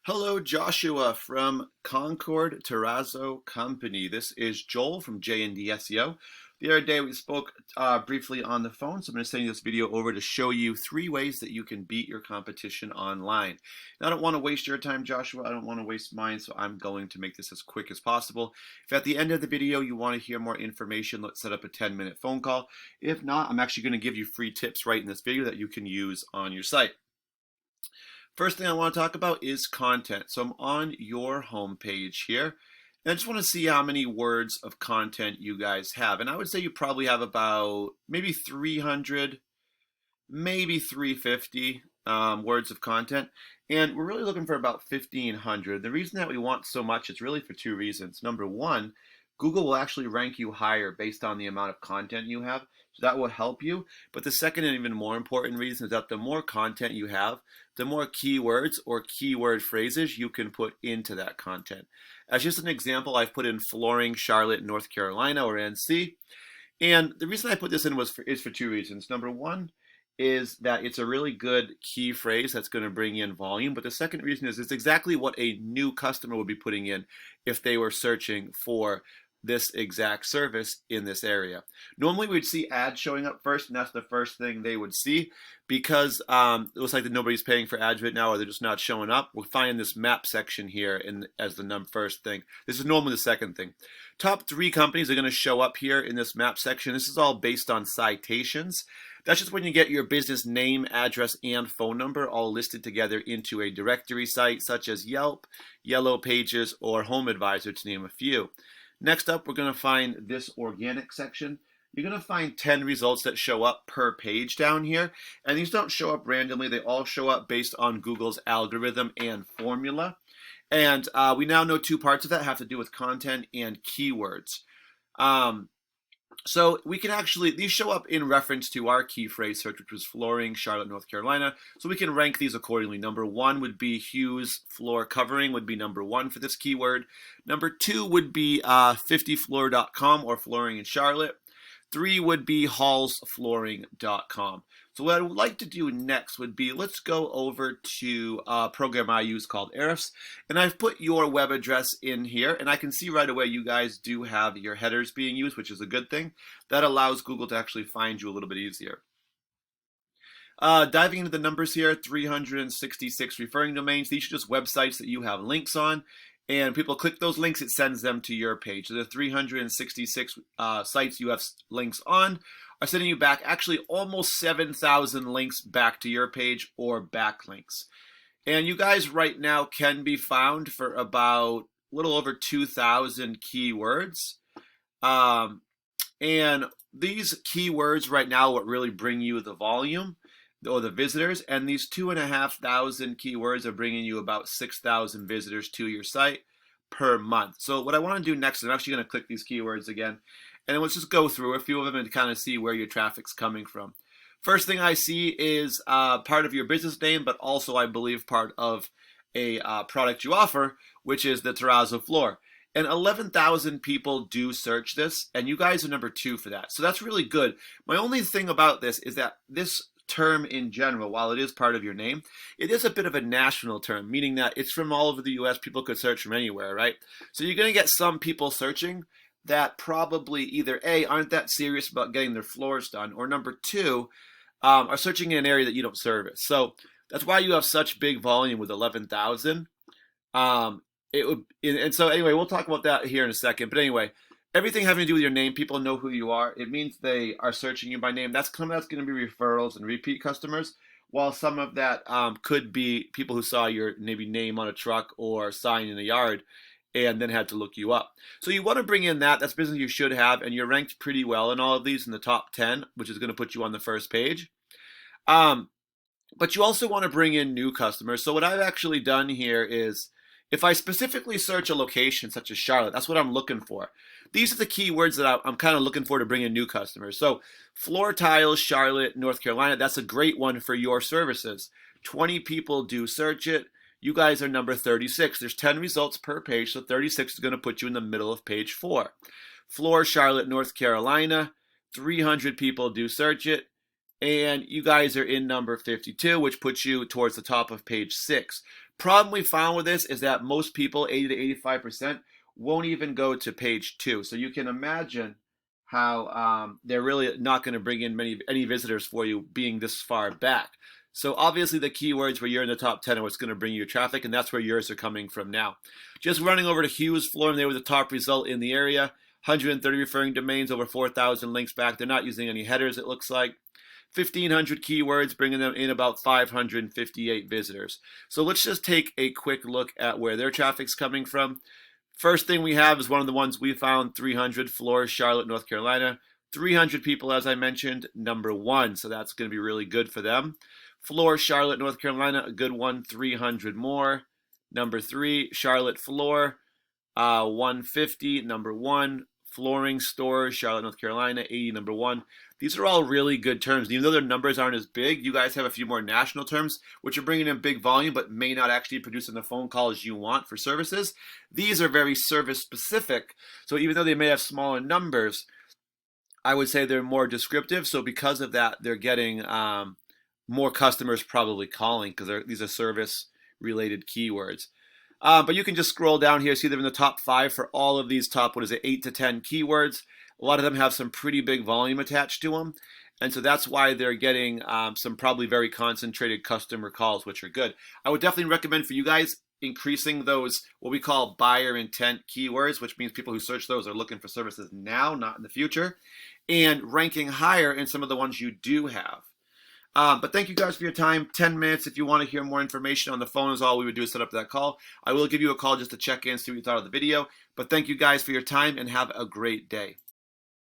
Hello, Joshua from Concord Terrazo Company. This is Joel from JND SEO. The other day we spoke briefly on the phone, so I'm going to send you this video over to show you 3 ways that you can beat your competition online. Now, I don't want to waste your time, Joshua. I don't want to waste mine, so I'm going to make this as quick as possible. If at the end of the video you want to hear more information, let's set up a 10-minute phone call. If not, I'm actually going to give you free tips right in this video that you can use on your site. First thing I want to talk about is content. So I'm on your home page here, and I just want to see how many words of content you guys have. And I would say you probably have about maybe 300, maybe 350 words of content. And we're really looking for about 1,500. The reason that we want so much is really for 2 reasons. Number one, Google will actually rank you higher based on the amount of content you have. So that will help you. But the second and even more important reason is that the more content you have, the more keywords or keyword phrases you can put into that content. As just an example, I've put in flooring, Charlotte, North Carolina, or NC. And the reason I put this in is for 2 reasons. Number one is that it's a really good key phrase that's going to bring in volume. But the second reason is it's exactly what a new customer would be putting in if they were searching for this exact service in this area. Normally we'd see ads showing up first, and that's the first thing they would see. Because it looks like that nobody's paying for ads right now, or they're just not showing up, we'll find this map section here as the first thing. This is normally the second thing. Top 3 companies are going to show up here in this map section. This is all based on citations. That's just when you get your business name, address, and phone number all listed together into a directory site such as Yelp, Yellow Pages, or Home Advisor, to name a few. Next up, we're going to find this organic section. You're going to find 10 results that show up per page down here. And these don't show up randomly. They all show up based on Google's algorithm and formula. And we now know 2 parts of that have to do with content and keywords. So we can actually, these show up in reference to our key phrase search, which was flooring, Charlotte, North Carolina. So we can rank these accordingly. Number 1 would be Hughes floor covering would be number 1 for this keyword. Number 2 would be 50floor.com or flooring in Charlotte. 3 would be hallsflooring.com. So what I would like to do next would be, let's go over to a program I use called Ahrefs, and I've put your web address in here, and I can see right away you guys do have your headers being used, which is a good thing. That allows Google to actually find you a little bit easier. Diving into the numbers here, 366 referring domains. These are just websites that you have links on, and people click those links, it sends them to your page. So the 366 sites you have links on are sending you back actually almost 7,000 links back to your page, or backlinks. And you guys right now can be found for about a little over 2,000 keywords. And these keywords right now what really bring you the volume or the visitors, and these 2,500 keywords are bringing you about 6,000 visitors to your site per month. So what I want to do next is I'm actually going to click these keywords again, and let's just go through a few of them and kind of see where your traffic's coming from. First thing I see is part of your business name, but also I believe part of a product you offer, which is the terrazzo floor. And 11,000 people do search this, and you guys are number 2 for that. So that's really good. My only thing about this is that this term in general, while it is part of your name, it is a bit of a national term, meaning that it's from all over the US. People could search from anywhere, right? So you're going to get some people searching that probably either A, aren't that serious about getting their floors done, or number 2, are searching in an area that you don't service. So that's why you have such big volume with 11,000. And so anyway, we'll talk about that here in a second. But anyway, everything having to do with your name, people know who you are. It means they are searching you by name. That's going to be referrals and repeat customers, while some of that could be people who saw your maybe name on a truck or sign in a yard and then had to look you up. So you want to bring in that. That's business you should have, and you're ranked pretty well in all of these in the top 10, which is going to put you on the first page. But you also want to bring in new customers. So what I've actually done here is, if I specifically search a location such as Charlotte, that's what I'm looking for. These are the keywords that I'm kind of looking for to bring in new customers. So floor tiles, Charlotte, North Carolina, that's a great one for your services. 20 people do search it. You guys are number 36. There's 10 results per page, so 36 is going to put you in the middle of page 4. Floor, Charlotte, North Carolina, 300 people do search it. And you guys are in number 52, which puts you towards the top of page 6. Problem we found with this is that most people, 80 to 85%, won't even go to page 2. So you can imagine how they're really not going to bring in any visitors for you being this far back. So obviously the keywords where you're in the top 10 are what's going to bring you traffic, and that's where yours are coming from now. Just running over to Hughes Flooring, they were the top result in the area. 130 referring domains, over 4,000 links back. They're not using any headers, it looks like. 1,500 keywords, bringing them in about 558 visitors. So let's just take a quick look at where their traffic's coming from. First thing we have is one of the ones we found, 300 Floors, Charlotte, North Carolina. 300 people, as I mentioned, number 1. So that's going to be really good for them. Floor, Charlotte, North Carolina, a good one, 300 more. Number 3, Charlotte Floor, 150, number 1. Flooring Store, Charlotte, North Carolina, 80, number 1. These are all really good terms. Even though their numbers aren't as big, you guys have a few more national terms, which are bringing in big volume, but may not actually produce the phone calls you want for services. These are very service specific. So even though they may have smaller numbers, I would say they're more descriptive. So because of that, they're getting more customers probably calling, because these are service related keywords. But you can just scroll down here, see they're in the top 5 for all of these top, 8 to 10 keywords. A lot of them have some pretty big volume attached to them. And so that's why they're getting some probably very concentrated customer calls, which are good. I would definitely recommend for you guys increasing those, what we call buyer intent keywords, which means people who search those are looking for services now, not in the future, and ranking higher in some of the ones you do have. But thank you guys for your time. 10 minutes. If you want to hear more information on the phone is all we would do is set up that call. I will give you a call just to check in, see what you thought of the video. But thank you guys for your time and have a great day.